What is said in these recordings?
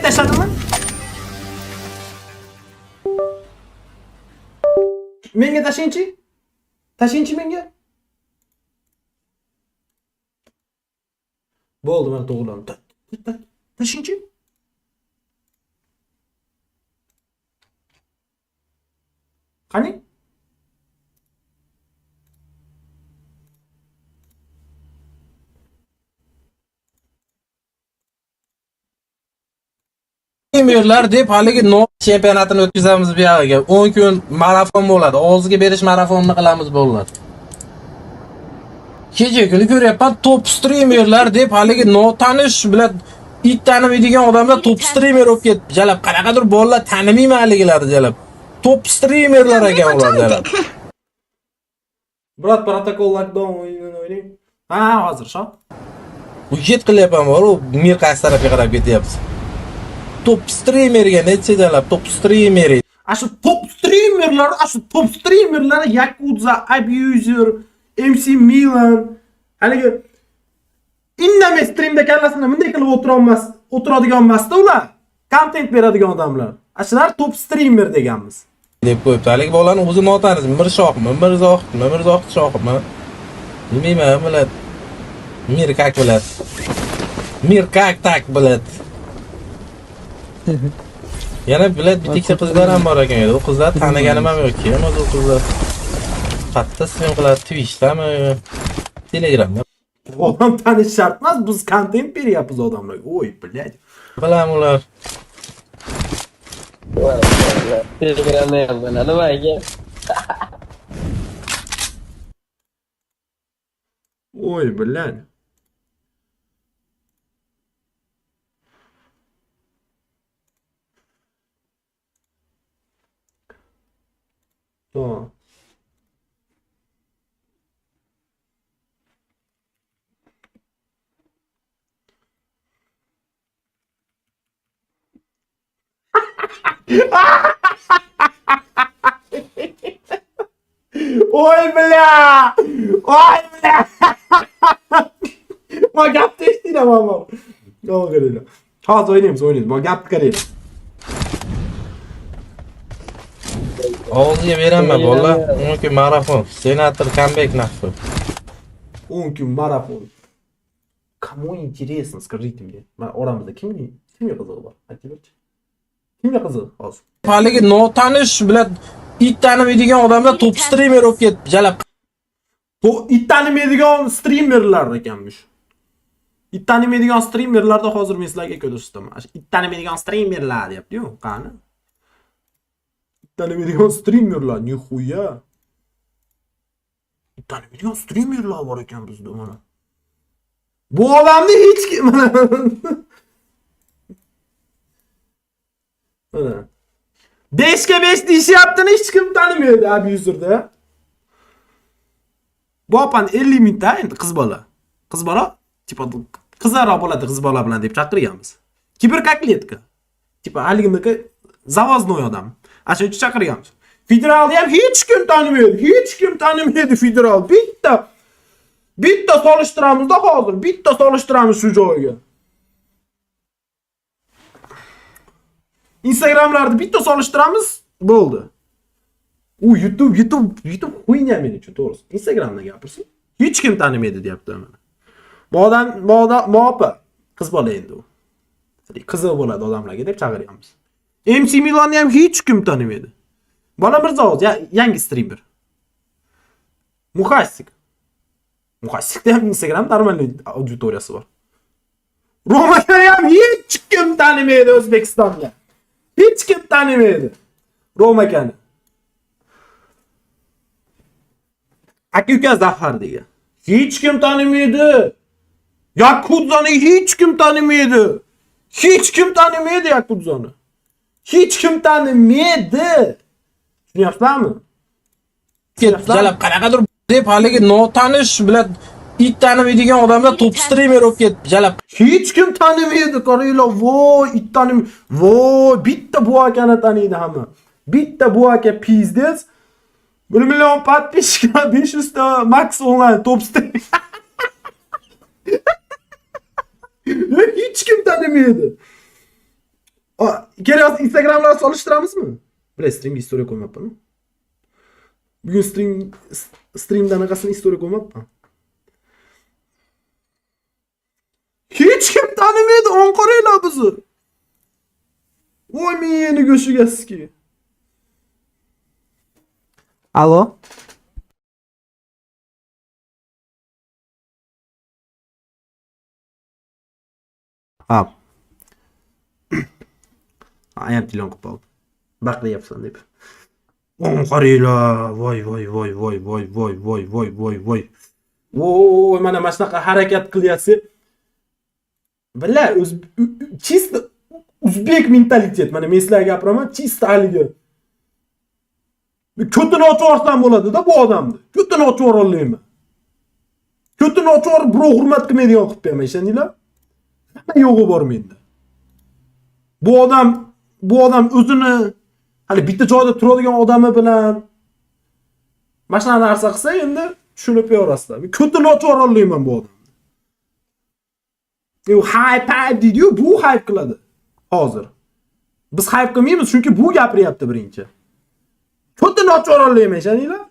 tashladimi? Menga tashingchi. Tashingchi menga. Bo'ldi, men to'g'rilandim. Tashingchi. Qani? Premierlar deb haligi no chempionatini o'tkazamiz bu yerga. 10 kun marafon bo'ladi. Og'izga berish marafonini qilamiz bo'ladi. Kecha kuni ko'ryapman, top streamerlar deb haligi notanish bilan it tanimaydigan odamlar top streamer bo'lib ketdi. Jalab qanaqadir bolalar tanimayman haligilarni jalab. Top streamerlar ekan ular jalab. Brat, protokol lockdown o'ynaylik. Ha, hozir shu. Bu jet qilyapman, bor u mir qaysi tarafga qarab ketyapsiz. Top streamerga necha jalab, top streamer. Shu top streamerlar Yakuza, Abuser, MC Milan, haligi indamay streamda kallasini bunday qilib o'tiradigan emasda ular. Content beradigan odamlar. Shular top streamer deganmiz. Deb qo'yibdi. Haligi bolaning o'zi notanish, Mirshoqmi, Mirzohmi? Bilmayman, biladi. Mir kak biladi. Mir kak tak biladi. Yana biladi, bitta qizlar ham bor ekan. U qizlar tanaganim ham yo'q. Kim o'zi u qizlar? Qayerda stream qiladi? Twitchdami? Telegramda. Odam tanish shart emas, biz content beryapmiz odamlarga. Oy, blядь. Bilaman ular. Telegramda yozgan, nimaga? Oy, blядь. Tamam. Oy bля! Oy bля! Ma gapni eshitdinglar mamma. Yo'q qaranglar. Hozir o'ynaymiz. Ma gapni qaranglar. Og'izga beraman bolalar. 10 kun marafon. Senator comeback naqdi. 10 kun marafon. Кому интересно, скажите мне. Men oramizda kimga qiziq bor? Aytingchi. Kimga qiziq hozir? Haligi notanish bilan it tanimaydigan odamlar top streamer bo'lib ketdi. Jalab. Bu it tanimaydigan streamerlar ekanmish. It tanimaydigan streamerlarda hozir men sizlarga ko'rsataman. It tanimaydigan streamerlar deyapti-yu, qani? It tanimaydigan streamerlar, nihuya. It tanimaydigan streamerlar bor ekan bizda mana. Bu odamni hech kim mana. Mana. 5 ga 5 deyishyaptini hech kim tanimaydi Abuser'da. Bu opan 50 mingta endi qiz bola. Qiz bola, tipa qizarroq bo'ladi qiz bola bilan deb chaqirganmiz. Kiberkakletka. Tipa haligimdagi zavoznoy odam. Ashu chaqirganmiz. Federalni ham hech kim tanimaydi federal. Bitta solishtiramizda hozir, bitta solishtiramiz shu joyga. Instagramlarda bitta solishtiramiz, bo'ldi. U YouTube qo'ynya men uchun, to'g'risi. Instagramdan gapirsin. Hech kim tanimaydi deyapti mana. Bu odam opa, qiz bola endi u. Qiziq bo'ladi odamlarga deb chaqiryapmiz. MC Milanni ham hech kim tanimaydi. Bola Mirzo'z, yangi streamer. Muhassik ham Instagram normal auditoriyasi bor. Roma'ni ham hech kim tanimaydi O'zbekistonda. Hech kim tanimaydi. Roma'ni. Aka-uka Zafar degan. Hech kim tanimaydi. Yakuzani hech kim tanimaydi. Hech kim tanimaydi Yakuzani. Hech kim tanimaydi. Tushunyapsizlarmi? Jalab qanaqadir deb haligi notanish bilan it tanimaydigan odamlar top streamer bo'lib ketdi. Jalab. Hech kim tanimaydi. Qaranglar, voy, it tanim. Voy, bitta bu akani taniydi hamma. Bitta bu aka pizdes. 1 million подписчика, 500 ta max online top streamer. Hech kim tanimaydi. Keling, Instagram'larni solishtiramizmi? Bilan streamga story qo'ymayapman. Bugun streamda anaqasini story qo'ymayapman. Hech kim tanimaydi, on qaranglar bizni. Voy meni go'shigaski. Alo. Hop. Ayam tilon qilib oldim. Baqiryapsan deb. On qaranglar. Voy voy voy voy voy voy voy voy voy voy. Voy, mana shunaqa harakat qilyapsiz. Billar, чисто o'zbek mentalitet. Mana men sizlarga gapiraman, чисто haligi. Ko'tini ochib yuborsam bo'ladi-da bu odamni. Ko'tini ochib yubora olmayman. Ko'tini ochib yuborib, birov hurmat qilmaydigan qilib bermay, ishoninglar. Yo'g'i bor menda. Bu odam o'zini hali bitta joyda turadigan odami bilan mana shunaqa narsa qilsa, endi tushunib berasizlar. Men ko'tini ochib yubora olmayman bu odamni. U hype deydi-yu, bu hype qiladi. Hozir. Biz hype qilmaymiz, chunki bu gapiryapti birinchi. Ko'tini ochib yubora olmayman, ishoninglar.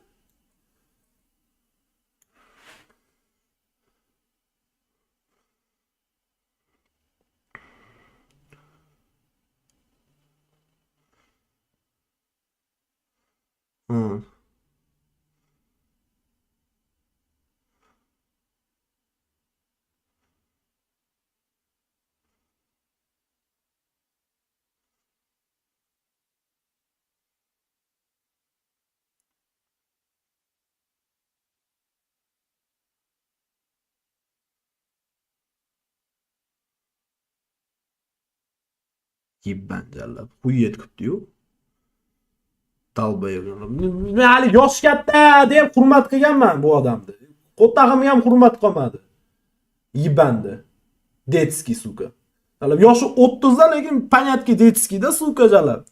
Yibbanjallab quyet kutdi-yu. Dalbayevlar. Men hali yosh katta deb hurmat qilganman bu odamni. Qo'tag'imni ham hurmat qilmadi. Yibandi. Detski suka. Hali yoshi 30 da, lekin понятки detski da suka jalab.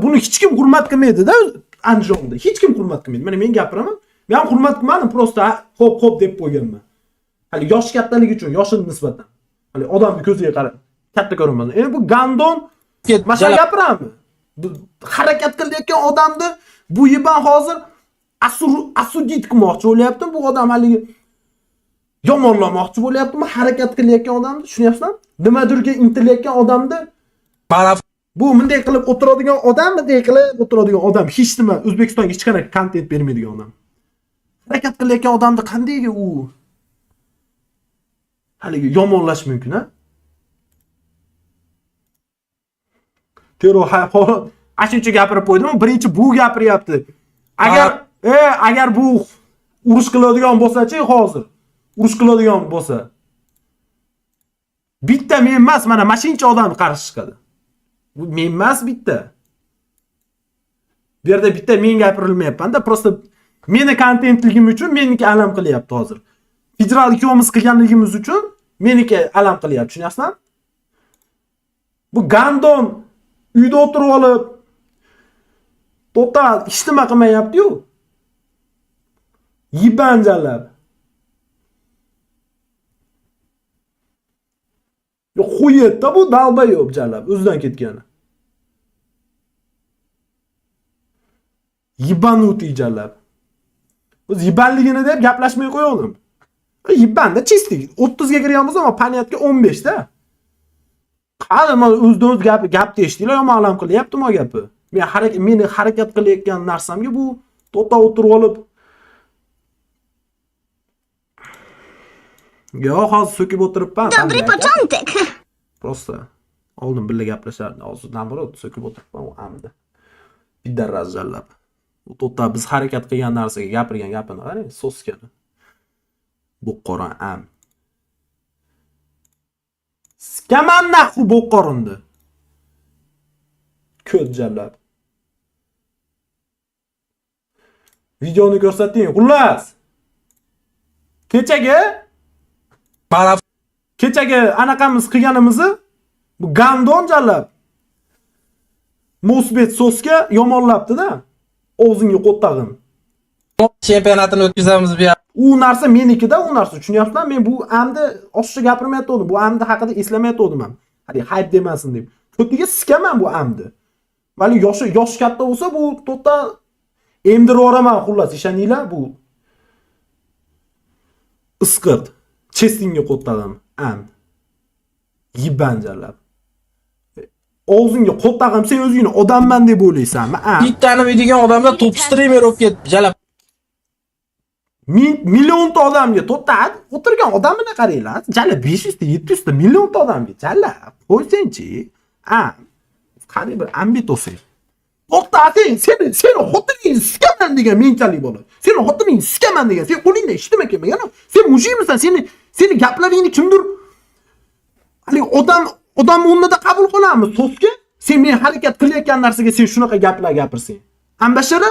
Buni hech kim hurmat qilmaydi-da Andijonda. Hech kim hurmat qilmaydi. Mana men gapiraman. Men ham hurmat qilmadim, prosta hop deb qo'yganman. Hali yosh kattaligi uchun, yoshini nisbatan. Hali odamni ko'ziga qarab katta ko'rinmadi. Endi bu Gandon masala gapirami? Harakat qilayotgan odamni bu yiban hozir asudit qilmoqchi bo'lyapti. Bu odam haligi yomonlamoqchi bo'lyaptimi? Harakat qilayotgan odamni tushunyapsizmi? Nimadirga intilayotgan odamni bu bunday qilib o'tiradigan odam, bunday qilib o'tiradigan odam, hech nima O'zbekistonga hech qanaqa kontent bermaydigan odam. Harakat qilayotgan odamni qandayga u haligi yomonlash mumkin, ha? Tero holat ashuncha gapirib qo'ydim, birinchi bu gapiryapti. Agar bu urush qiladigan bo'lsa-chi, hozir urush qiladigan bo'lsa, bitta men emas, mana mashincha odam qarshi chiqadi. Bu men emas bitta. Bu yerda bitta men gapirilmayapman-da, prosta meni kontentligim uchun meniki alam qilyapti hozir. Federal ikkovimiz qilganligimiz uchun meniki alam qilyapti, tushunyapsizmi? Bu Gandon uyda o'tirib olib to'xta hech nima qilmayapti-yu. Yibanjalar. Yo qo'yatda bu dalbayob jalab o'zidan ketgani. Yibanuti jalab. O'z yibanligini deb gaplashmay qo'ydim. Yibanda chistik 30 ga kirganmiz, ammo paniyatga 15 da. Qani men o'z gapni eshitdinglar, yomon alam qilyaptimi o gapi? Meni harakat qilayotgan narsamga bu to'xta o'tirib olib. Yo, hozir so'kib o'tiribman. Dobry początek. Prosta oldin birga gaplashardi. Hozir namorat so'kib o'tiribman u amda. Biddar razjallab. U to'xta biz harakat qilgan narsaga gapirgan gapini qarang, so'skani. Bu qoran am. Skaman nahu bu qorindi. Ko'z jallab. Videoni ko'rsating. Xullas. Kechagi anaqamiz qilganimizni bu Gandon jallab. Musbet so'sga yomonlabdi-da. O'zingga qo'ttag'in. Chempionatini o'tkazamiz bu. U narsa menikida, u narsa tushunyapsizmi? Men bu amda oshiqcha gapirmayotgandim. Bu amda haqida eslamayotgandim ham. Hali hype demasin deb. To'rtiga sikaman bu amdi. Vali yosh katta bo'lsa bu to'rtta emdirib yuboraman xullas, ishoninglar bu. Isqirt. Chestingga qo'ttag'im. Am. Yibanjalab. Og'zingga qo'ttag'im, sen o'zingni odamman deb o'ylaysanmi? It tanimaydigan odamlar top streamer bo'lib ketdi, jalab. Millionta odamga to'xtat, o'tirgan odamini qaranglar. Jala 500 ta, 700 ta millionta odamga jala qo'ysenchi. Qani bir ambit o'say. To'xtating, seni xotiningni sikaman degan menchalik bo'ladi. Seni xotiningni sikaman degan. Sen qo'lingda ishdimi kelmagan? Sen mujikmisan? Seni gaplaringni kimdir hali odam o'rnida qabul qilamiz so'zga. Sen men harakat qilayotgan narsaga sen shunaqa gaplar gapirsang. Ambashara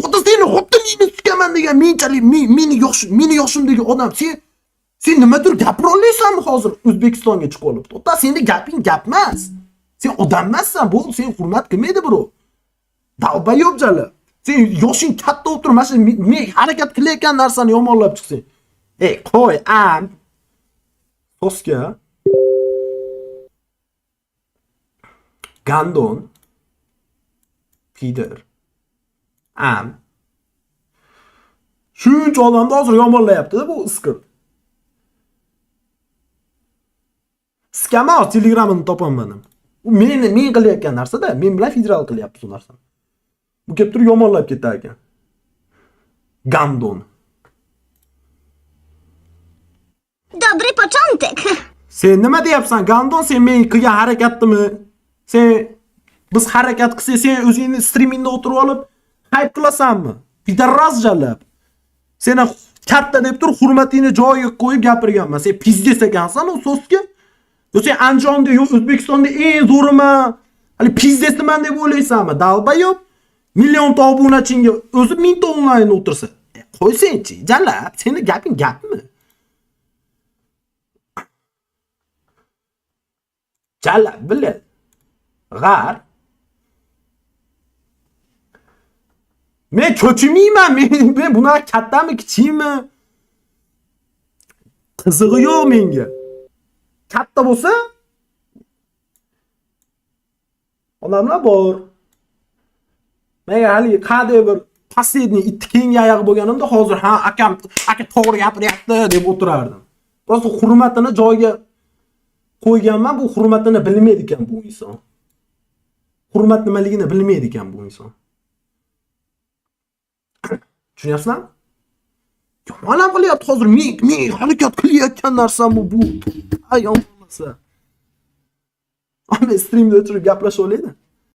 Ota seni xotiningni sikaman degan menchalik meni yoshimdagi odam sen nimadir gapira olaysanmi hozir O'zbekistonga chiqib olib? Ota seni gaping gap emas. Sen odam emassan, bu sen hurmat qilmaydi birov. Dalbayob jala. Sen yoshing katta o'tirmasin, men harakat qilayotgan narsani yomonlab chiqsang. Qo'y, Toska. Gandon. Peter. Shuncha odamni hozir yomonlayapti-da bu isqirt. Skama Telegramini topaman. U men qilayotgan narsa-da, men bilan federal qilyapti bu narsani. Bu kelib turib yomonlab ketar ekan. Gandon. Dobry początek. Sen nima deyapsan? Gandon, sen men qilgan harakatdimi? Biz harakat qilsak, sen o'zingni streamingda o'tirib olib hype qilasanmi? Pidarras jalab. Seni katta deb turib hurmatingni joyiga qo'yib gapirganman. Sen pizdes ekansan u so'zga. Sen Andijonda yo'q, O'zbekistonda eng zo'riman. Hali pizdesman deb o'ylaysanmi? Dalbayob. Millionta obunachingga o'zi 1000 ta onlayn o'tirsa. Qo'ysenchi, jalab, seni gaping gapmi? Jalab, biladi. G'ar. Men cho'chimayman, men bunaqa kattami, kichikmi? Qizig'i yo'q menga. Katta bo'lsa odamlar bor. Menga hali qanday bir последний itti keyingi oyog'i bo'lganimda hozir aka to'g'ri gapiryapti deb o'tirardim. Просто hurmatini joyiga qo'yganman, bu hurmatini bilmaydi ekan bu inson. Hurmat nimaligini bilmaydi ekan bu inson. Tushunyapsizmi? Yomonam qilyapti hozir men harakat qilayotgan narsam bu. Ayol bo'lmasa. Ammo streamda o'tirib gaplashib olaydi.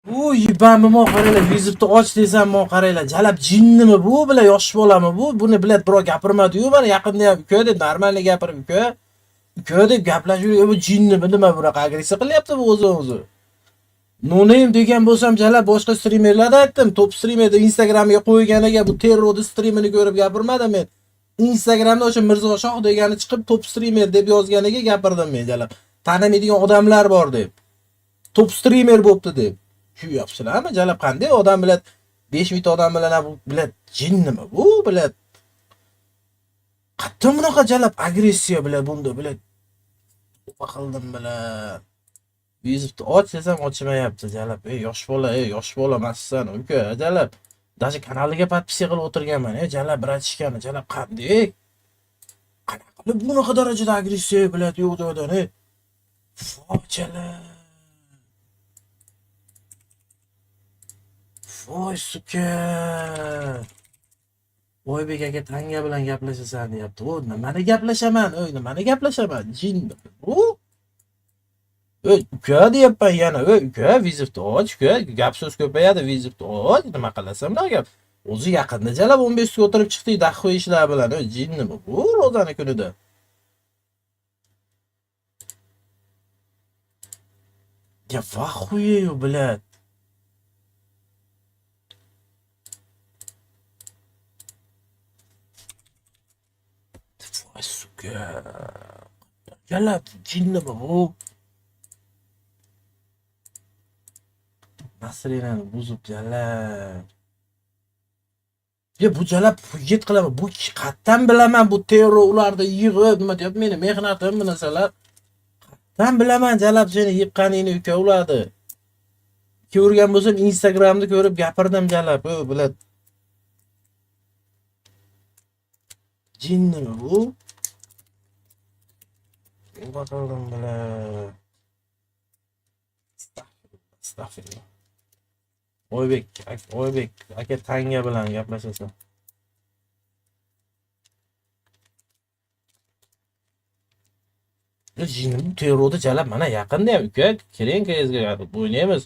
Bu yibanmi mo qaranglar, vizitni och desam mo qaranglar, jalab jinnimi bu bilan yosh bolami bu? Buni bilat birov gapirmadi-yu, mana yaqinda ham uka deb normalniy gapirib uka deb gaplashib, bu jinnimi nima bunaqa agressiya qilyapti bu o'zi. No name degan bo'lsam jalab boshqa streamerlarda aytdim, top streamerda Instagramga qo'yganiga bu terrorni streamini ko'rib gapirmadim men. Instagramda o'sha Mirzo Shoh degani chiqib top streamer deb yozganiga gapirdim men jalab. Tanimaydigan odamlar bor deb. Top streamer bo'pti deb. Kuyapsizlarmi jalab, qanday odam bilan 5000 ta odam bilan bu bilan jinnimi bu bilan? Qattiq bunaqa jalab agressiya bilan bunda bilan qildim bilan. Vizitni och desam ochmayapti jalab. Yosh bola emassan uka jalab. Даже kanaliga podpisiya qilib o'tirganman. Jalab bratishkani jalab qanday? Qanaqa qilib bunaqa darajada agressiya bilan yo'q degan, Fochalar. Voy suka. Voybek aka tanga bilan gaplashasan deyapti. O nimani gaplashaman? Nimani gaplashaman? Jin. Uka deyapman yana. Uka vizitni och, uka gap so'z ko'payadi, vizitni och. Nima qilasan bunaqa gap? O'zi yaqinda jalab 15 ga o'tirib chiqdik dahqo ishlar bilan. Jinnimi bu ro'zani kunida? Ya vaxuyeyu bilat. Suka. Jalab jinnimi bu? Nasrinani buzib jalab. Bu jalab yet qilaman. Bu qattan bilaman bu terror ularda yig'ib nima deyapti? Meni mehnatim bu narsalar. Ben bilaman jalab seni yiqqaningni uka uladi. Ko'rgan bo'lsam Instagramda ko'rib gapirdim jalab. O bilat. Jinnimi bu? Bakalım bile. Estağfurullah. Oybek, aka tanga bilan gaplashasan. Jinni terrorda jalab mana yaqinda ham uka, keling kezga o'ynaymiz.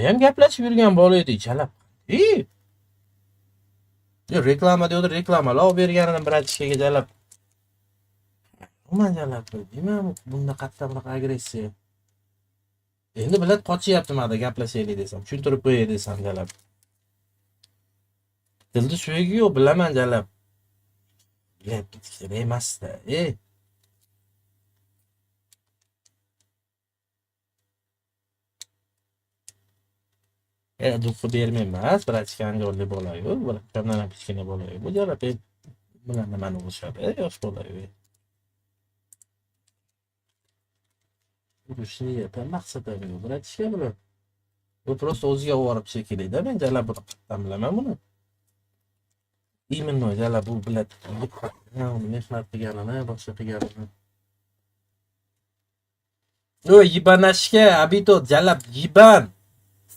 Ham gaplashib yurgan bola edi jalab. Reklama diyordu, reklama la berganini bratishkaga jalab. Umuman jalab, nima bunda qattiqroq agressiya. Endi bilat qochyapti mana gaplashaylik desam, tushuntirib qo'yay desam jalab. Dilda suyagi yo'q, bilaman jalab. Bilib kerak emas-da. Duqqa bermayman, bratishkani yo'lli bo'layu, bratishkamdan ham kichkina bo'layu. Bu jalab bilan nimani urishadi, yosh bo'layu. Urushni yepa maqsadim yo'q, bratishka bilan. Bu prosta o'ziga olib shekilida, men jalab buni qatdan bilaman buni. Именно jalab bu bilat, mehnat qilganini, boshqa qilganini. Oy, yibanashga, abito jalab yiban.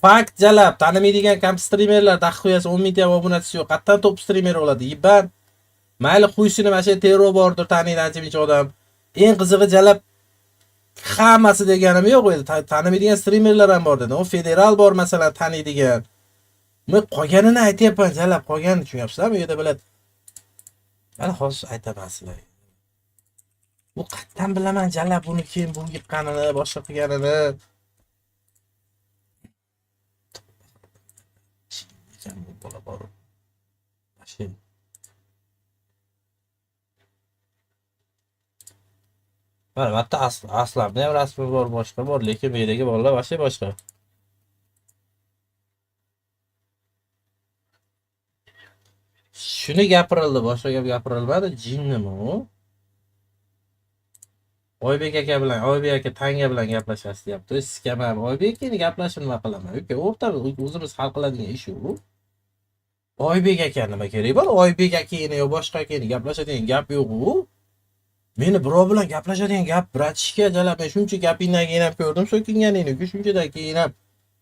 Fakt jalab, tanimaydigan kamp streamerlar daqqiyasi 10 mingta obunachisi yo'q. Qatdan top streamer bo'ladi? Yiban. Mayli qo'yishini mana shu terror bordir, taniydi ancha odam. Eng qizig'i jalab hammasi deganim yo'q edi. Tanimaydigan streamerlar ham bor dedi. O federal bor masalan taniydigan. Men qolganini aytyapman jalab, qolganini tushunyapsizlarmi? U yerda biladi. Mana hozir aytaman sizlarga. Bu qatdan bilaman jalab buni keyin bu yiqqanini, boshqa qilganini. Bu bola bor. Mashin. Albatta aslarni ham rasmi bor, boshqa bor, lekin bu yerdagi bolalar vaqti boshqa. Shuni gapirildi, boshqa gap gapirilmadi. Jinnimi u? Oybek aka bilan, Oybek aka tanga bilan gaplashasiz deyapti. Sizga ham Oybek aka gaplashib nima qilaman? Uka, o'rtada o'zimiz hal qiladigan ish u. Oybek aka nima kerak bor? Oybek akani yo boshqa akani gaplashadigan gap yo'q u. Meni birov bilan gaplashadigan gap bratishka jalab, men shuncha gapingdan keyin ham ko'rdim, so'kinganingni, shunchadan keyin ham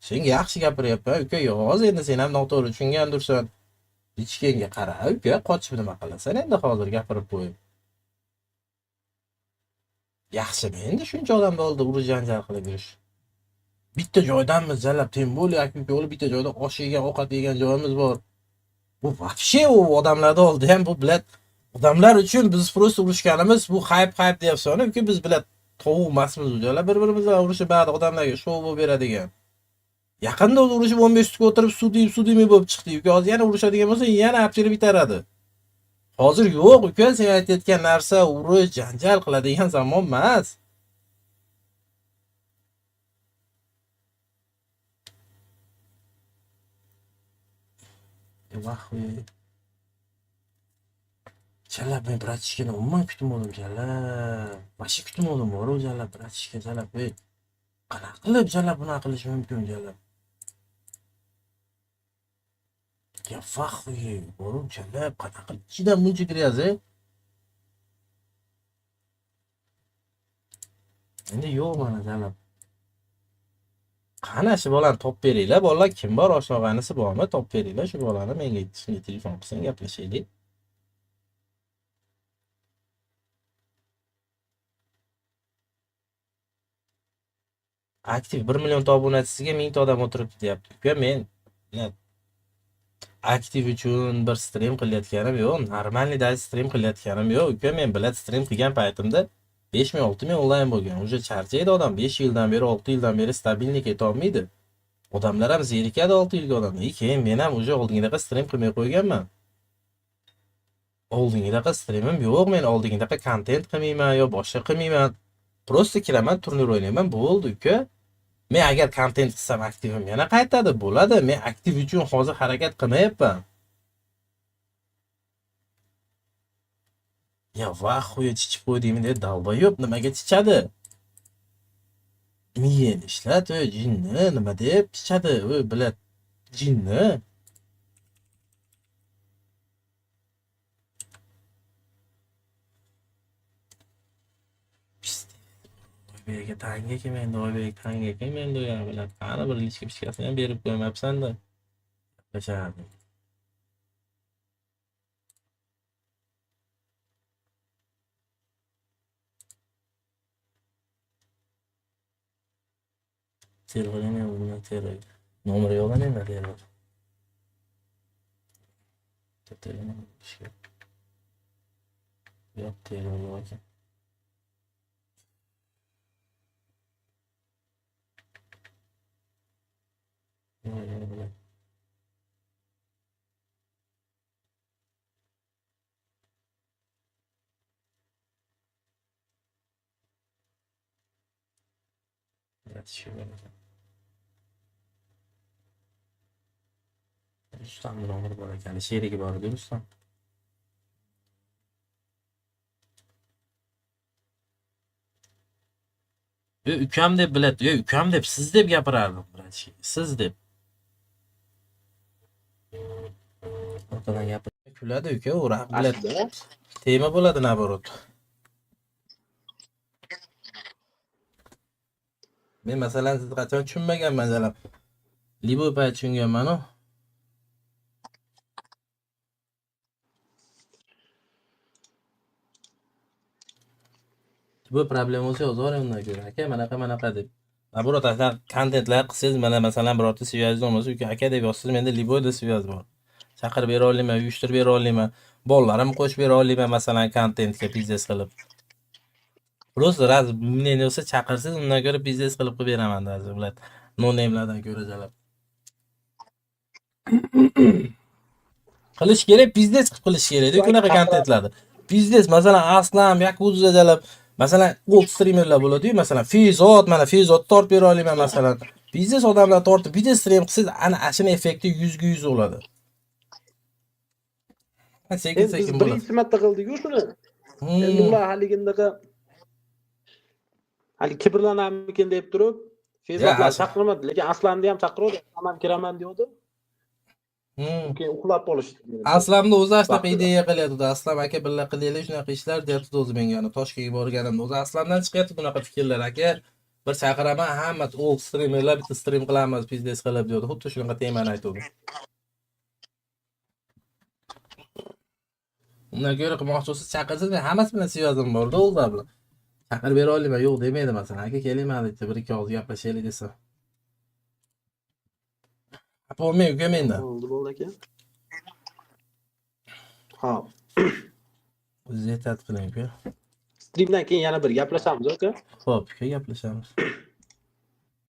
senga yaxshi gapiryapman. Uka, hozir endi sen ham noto'g'ri tushungandursan. Ichkenga qara, uka, qochib nima qilasan endi hozir gapirib qo'yib. Yaxshimi endi shuncha odamni oldida urush janjal qilib yurish. Bitta joydanmiz jalab, Temboli aka yo'li bitta joyda osh yegan, ovqat yegan joyimiz bor. Bu vaqti u odamlarning oldida ham bu bilat odamlar uchun biz prosta urushganimiz bu hype deyapsan, uka biz bilat tovuq emasmiz bu joylar bir-birimiz bilan urushib ba'zi odamlarga shou bo'lib beradigan. Yaqinda urushib 15 tutga o'tirib sudimi bo'lib chiqdi. Uka hozir yana urushadigan bo'lsa, yana apchirib bitaradi. Hozir yo'q, uka, sen aytayotgan narsa urush, janjal qiladigan zamon emas. Vahvi. Jalab, men bratishkani umuman kutmadim jalab. Bashi kutmadim, bor u jalab, bratishka jalab. Qanaqa qilib jalab buni qilish mumkin jalab? Ya vahvi, bor u jalab, qanaqa ichidan buncha kiryapsiz? Endi yo'q mana jalab. Qana shu bolani top beringlar, bolalar kim bor, oshog'anisi bormi? Top beringlar shu bolani, menga telefon qilsang gaplashaylik. Aktiv 1 million obunachisiga 1000 ta odam o'tiribdi deyapti. Uka, men aktiv uchun bir stream qilayotganim yo'q, normalniy stream qilayotganim yo'q. Uka, men bilat stream qilgan paytimda 5000 6000 onlayn bo'lgan. Uje charchaydi odam, 5 yildan beri, 6 yildan beri stabillik eta olmaydi. Odamlar ham zerikadi 6 yilga odam. Keyin men ham uje oldingidaqa stream qilmay qo'yganman. Oldingidaqa streamim yo'q, men oldingidaqa kontent qilmayman yo boshqa qilmayman. Prosta kiraman, turnir o'ynayman, bo'ldi uka. Men agar kontent qilsam aktivim yana qaytadi, bo'ladi. Men aktiv uchun hozir harakat qilmayapman. Ya vah, xuya chichib qo'ydingmi deb dalba yo'q, nimaga chichadi? Miyeni ishlat, jinni nima deb pichadi, bilat jinni. Oybega tanga kelmaydi, Oybek tanga kelmaydi ya bilat. Qani bir lichka pichkasini ham berib qo'ymabsan-da. Yashardim. Telefon ham bundan telefon. Nomeri yo'q endi telefon. Telefon yo'q, telefon yo'q ekan. Yo'q. Rustamni nomeri bor ekan, sherigi bor edi Rustam. Ukam deb biladi, ukam deb siz deb gapirardim, birinchi. Siz deb. Orqadan gapir. Kuladi uka, o'raq biladi. Tema bo'ladi naborot. Men masalan siz qachon tushunmaganman jalab. Libo payt tushunganman-ku. Bu problem bo'lsa yozar undan ko'ra. Aka, manaqa deb. Naborot aslan kontentlar qilsangiz, mana masalan birorta svyazi bo'lmasa, uka aka deb yozsangiz, menda Libo deb svyazi bor. Chaqirib bera olaman, uyushtirib bera olaman. Bolalarim qo'shib bera olaman masalan kontentga biznes qilib. Просто raz men bo'lsa chaqirsiz, undan ko'ra biznes qilib beraman hozir bilat. No name'lardan ko'ra jalab. Qilish kerak, biznes qilish kerak. Bunaqa kontentlarni. Biznes masalan Aslam, Yakuza jalab. Masalan, gold streamerlar bo'ladi-yu, masalan, Fizot, mana Fizot tortib bera olaman masalan. Biznes odamlar tortib video stream qilsangiz, ana ashuna effekti 100 ga 100 bo'ladi. Sekin bo'ladi. Birinchi marta qildik-ku shuni. Endi ular haligindaqa hali kibrlanamikin deb turib, Fizotlar chaqirmadi, lekin Aslamni ham chaqirdi, hamma kiraman deydi. Keyin uxlab qolishdi. Aslamni o'zi ashlab ideya qilyapti. Aslam aka birga qilaylik shunaqa ishlar deyapti o'zi menga. Toshkentga borganimda o'zi Aslamdan chiqyapti bunaqa fikrlar aka. Bir chaqiraman, hamma old streamerlar bitta stream qilamiz, biznes qilib deydi. Xuddi shunaqa temani aytdi. Undan ko'ra qilmoqchi bo'lsa chaqirsiz, men hammasi bilan svязым bor-da, ular bilan. Chaqirib bera olaman, yo'q demaydi masalan. Aka kelayman deb bir ikki og'iz gaplashaylik desa. Bo'lmay uka menda. Bo'ldi aka. Xo'p. O'zingiz aytib qiling uka. Streamdan keyin yana bir gaplashamiz aka. Xo'p, uka gaplashamiz.